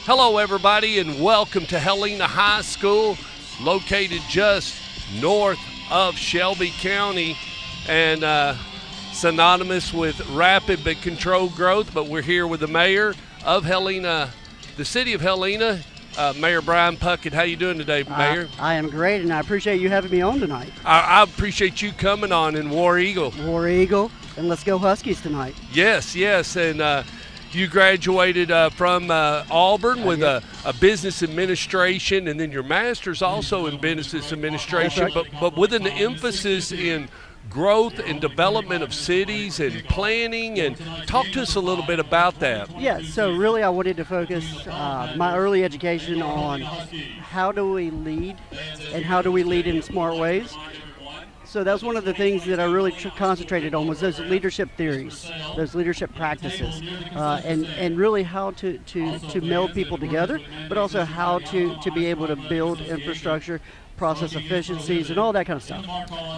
Hello, everybody, and welcome to Helena High School, located just north of Shelby County, and synonymous with rapid but controlled growth. But we're here with the mayor of Helena, the city of Helena, Mayor Brian Puckett. How you doing today, Mayor? I am great, and I appreciate you having me on tonight. I appreciate you coming on in War Eagle. War Eagle, and let's go Huskies tonight. Yes, and you graduated from Auburn with a business administration, and then your master's also in business administration, That's right. but with an emphasis in growth and development of cities and planning. And talk to us a little bit about that. Yeah, so really I wanted to focus my early education on how do we lead and how do we lead in smart ways. So that was one of the things that I really concentrated on was those leadership theories, those leadership practices, and really how to meld people together, but also how to be able to build infrastructure, process efficiencies, and all that kind of stuff.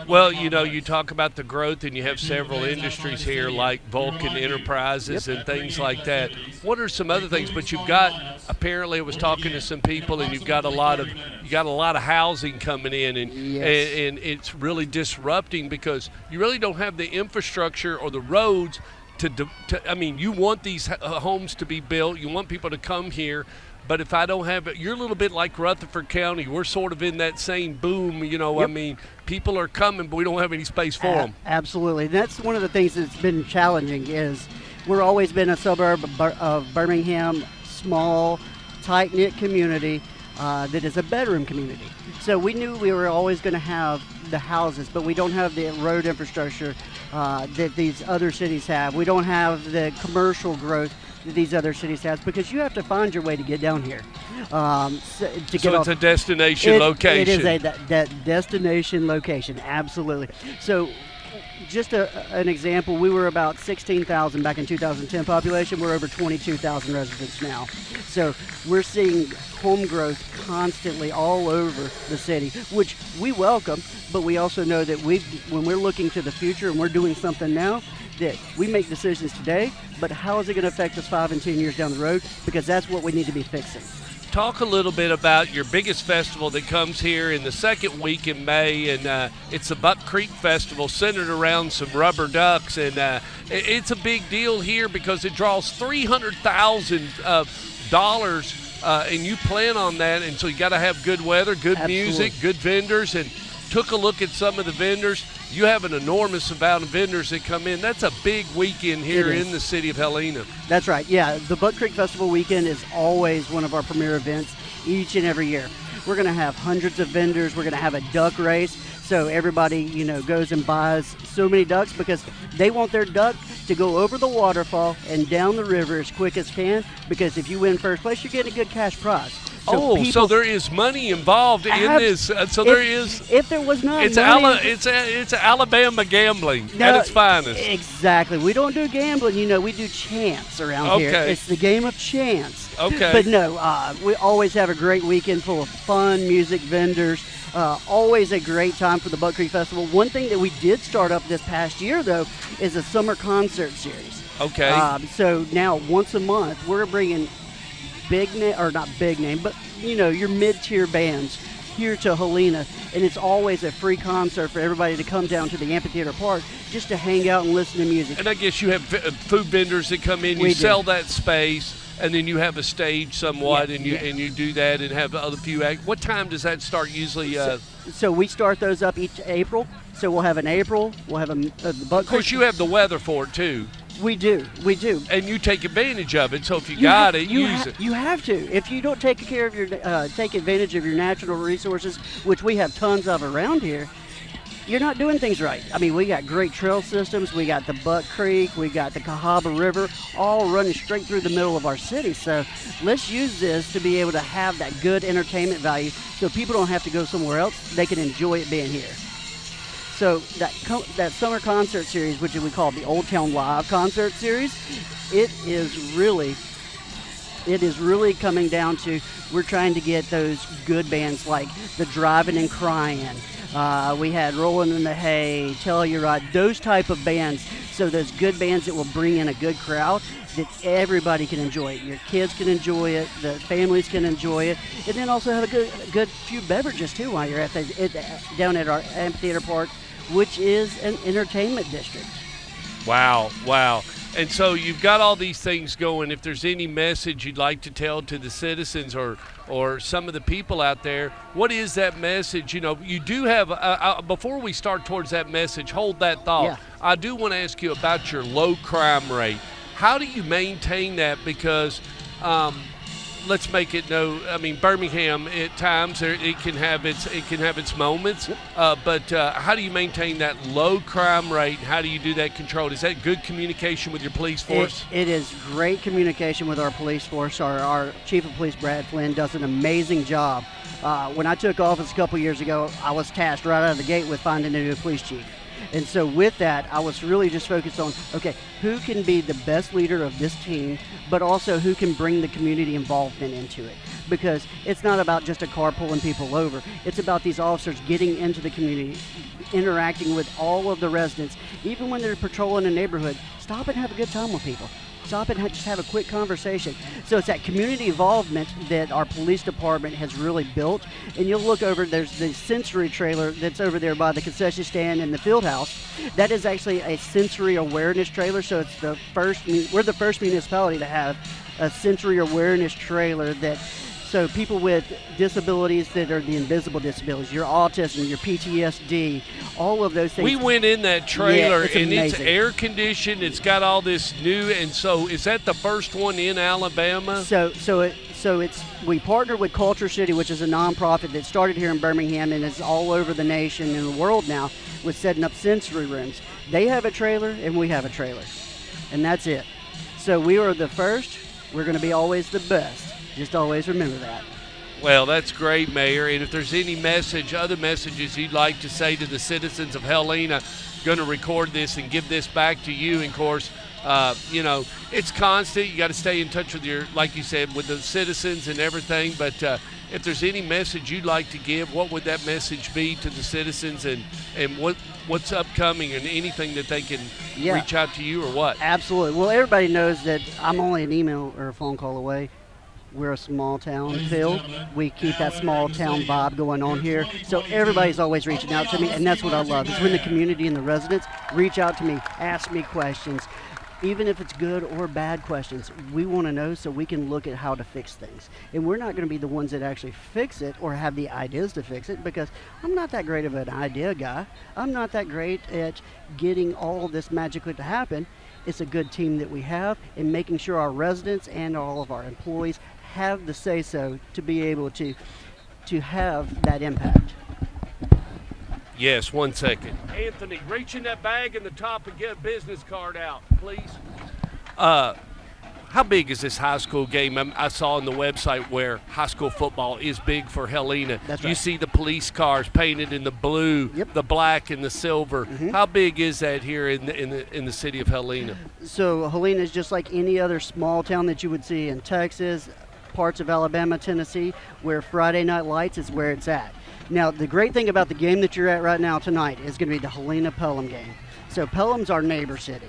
Well, you talk about the growth, and you have several industries here like Vulcan Enterprises and things like that. What are some other things? But you've got, apparently, I was talking to some people, and you've got a lot of housing coming in, and it's really disrupting because you really don't have the infrastructure or the roads you want these homes to be built. You want people to come here. But if I don't have it, you're a little bit like Rutherford County. We're sort of in that same boom, Yep. People are coming, but we don't have any space for them. Absolutely. That's one of the things that's been challenging is we're always been a suburb of Birmingham, small, tight-knit community that is a bedroom community. So we knew we were always going to have the houses, but we don't have the road infrastructure that these other cities have. We don't have the commercial growth that these other cities have because you have to find your way to get down here. It's a destination location. It is that destination location, absolutely. So just an example, we were about 16,000 back in 2010 population. We're over 22,000 residents now. So we're seeing home growth constantly all over the city, which we welcome, but we also know that when we're looking to the future and we're doing something now, that we make decisions today, but how is it going to affect us 5 and 10 years down the road? Because that's what we need to be fixing. Talk a little bit about your biggest festival that comes here in the second week in May, and it's the Buck Creek Festival centered around some rubber ducks, and it's a big deal here because it draws $300,000, and you plan on that, and so you got to have good weather, good Absolutely. music, good vendors, and took a look at some of the vendors. You have an enormous amount of vendors that come in. That's a big weekend here in the city of Helena. That's right. Yeah, the Buck Creek Festival weekend is always one of our premier events each and every year. We're going to have hundreds of vendors. We're going to have a duck race. So everybody, goes and buys so many ducks because they want their duck to go over the waterfall and down the river as quick as can, because if you win first place, you're getting a good cash prize. So there is money involved in this. There is. If there was not, it's Alabama gambling at its finest. Exactly. We don't do gambling. We do chance around here. It's the game of chance. Okay. But no, we always have a great weekend full of fun, music, vendors. Always a great time for the Buck Creek Festival. One thing that we did start up this past year, though, is a summer concert series. Okay. So now once a month, we're bringing not big name, but your mid-tier bands here to Helena, and it's always a free concert for everybody to come down to the amphitheater park just to hang out and listen to music. And I guess you have food vendors that come in. You sell that space, and then you have a stage somewhat, and you do that and have other few acts. What time does that start usually? So we start those up each April. So we'll have an April. We'll have the Buck Creek. Of course, you have the weather for it too. We do. And you take advantage of it. So if you got it, use it. You have to. If you don't take advantage of your natural resources, which we have tons of around here, you're not doing things right. We got great trail systems. We got the Buck Creek. We got the Cahaba River, all running straight through the middle of our city. So let's use this to be able to have that good entertainment value, so people don't have to go somewhere else. They can enjoy it being here. So that summer concert series, which we call the Old Town Live concert series, it is really coming down to, we're trying to get those good bands like the Driving and Crying. We had Rolling in the Hay, Telluride, those type of bands So those good bands that will bring in a good crowd that everybody can enjoy it. Your kids can enjoy it, the families can enjoy it, and then also have a good few beverages too while you're down at our amphitheater park, which is an entertainment district. Wow. And so you've got all these things going. If there's any message you'd like to tell to the citizens or some of the people out there, what is that message? You do have, before we start towards that message, hold that thought. Yeah. I do want to ask you about your low crime rate. How do you maintain that? Because let's make it Birmingham at times it can have its moments, but how do you maintain that low crime rate? How do you do that control? Is that good communication with your police force? It is great communication with our police force. Our chief of police, Brad Flynn, does an amazing job. When I took office a couple years ago, I was tasked right out of the gate with finding a new police chief. And so with that, I was really just focused on, okay, who can be the best leader of this team, but also who can bring the community involvement into it. Because it's not about just a car pulling people over. It's about these officers getting into the community, interacting with all of the residents. Even when they're patrolling a neighborhood, stop and have a good time with people. Stop and just have a quick conversation. So it's that community involvement that our police department has really built. And you'll look over, there's the sensory trailer that's over there by the concession stand and the field house. That is actually a sensory awareness trailer. So it's we're the first municipality to have a sensory awareness trailer so people with disabilities that are the invisible disabilities, your autism, your PTSD, all of those things. We went in that trailer, it's and amazing. It's air conditioned. It's got all this new, and so is that the first one in Alabama? We partnered with Culture City, which is a nonprofit that started here in Birmingham and is all over the nation and the world now with setting up sensory rooms. They have a trailer and we have a trailer, and that's it. So we are the first. We're going to be always the best. Just always remember that. Well, that's great, Mayor. And if there's any other messages you'd like to say to the citizens of Helena, going to record this and give this back to you. And of course, it's constant. You got to stay in touch with like you said, with the citizens and everything. But if there's any message you'd like to give, what would that message be to the citizens, and what's upcoming, and anything that they can reach out to you or what? Absolutely. Well, everybody knows that I'm only an email or a phone call away. We're a small town, Phil. We keep that small town vibe going on here. So everybody's always reaching out to me, and that's what I love. Is when the community and the residents reach out to me, ask me questions. Even if it's good or bad questions, we want to know so we can look at how to fix things. And we're not going to be the ones that actually fix it or have the ideas to fix it, because I'm not that great of an idea guy. I'm not that great at getting all this magically to happen. It's a good team that we have, and making sure our residents and all of our employees have the say-so to be able to have that impact. Yes, 1 second. Anthony, reach in that bag in the top and get a business card out, please. How big is this high school game? I saw on the website where high school football is big for Helena. That's right. You see the police cars painted in the blue, the black, and the silver. Mm-hmm. How big is that here in the city of Helena? So Helena is just like any other small town that you would see in Texas, parts of Alabama, Tennessee, where Friday Night Lights is where it's at. Now, the great thing about the game that you're at right now tonight is going to be the Helena-Pelham game. So Pelham's our neighbor city.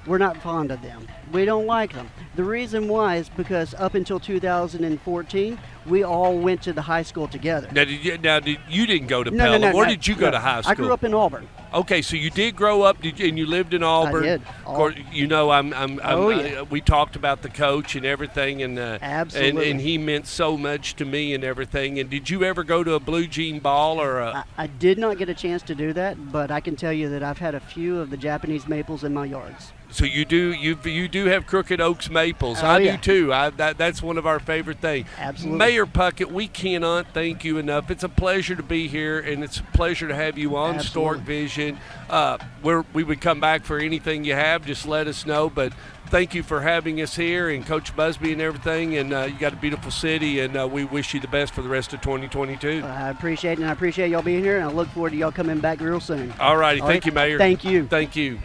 We're not fond of them. We don't like them. The reason why is because up until 2014, we all went to the high school together. Now, you didn't go to Pelham. No, Where did you go to high school? I grew up in Auburn. Okay, so you did grow up, and you lived in Auburn. I did. Of course, we talked about the coach and everything, and absolutely, and he meant so much to me and everything. And did you ever go to a Blue Jean Ball or? I did not get a chance to do that, but I can tell you that I've had a few of the Japanese maples in my yards. So you do have Crooked Oaks maples. Oh, I yeah. do too. That's one of our favorite things. Absolutely. Mayor Puckett, we cannot thank you enough. It's a pleasure to be here, and it's a pleasure to have you on Stork Vision. We would come back for anything you have. Just let us know. But thank you for having us here, and Coach Busby and everything. And you got a beautiful city, and we wish you the best for the rest of 2022. I appreciate it, and I appreciate y'all being here, and I look forward to y'all coming back real soon. All righty. Thank you, Mayor. Thank you. Thank you.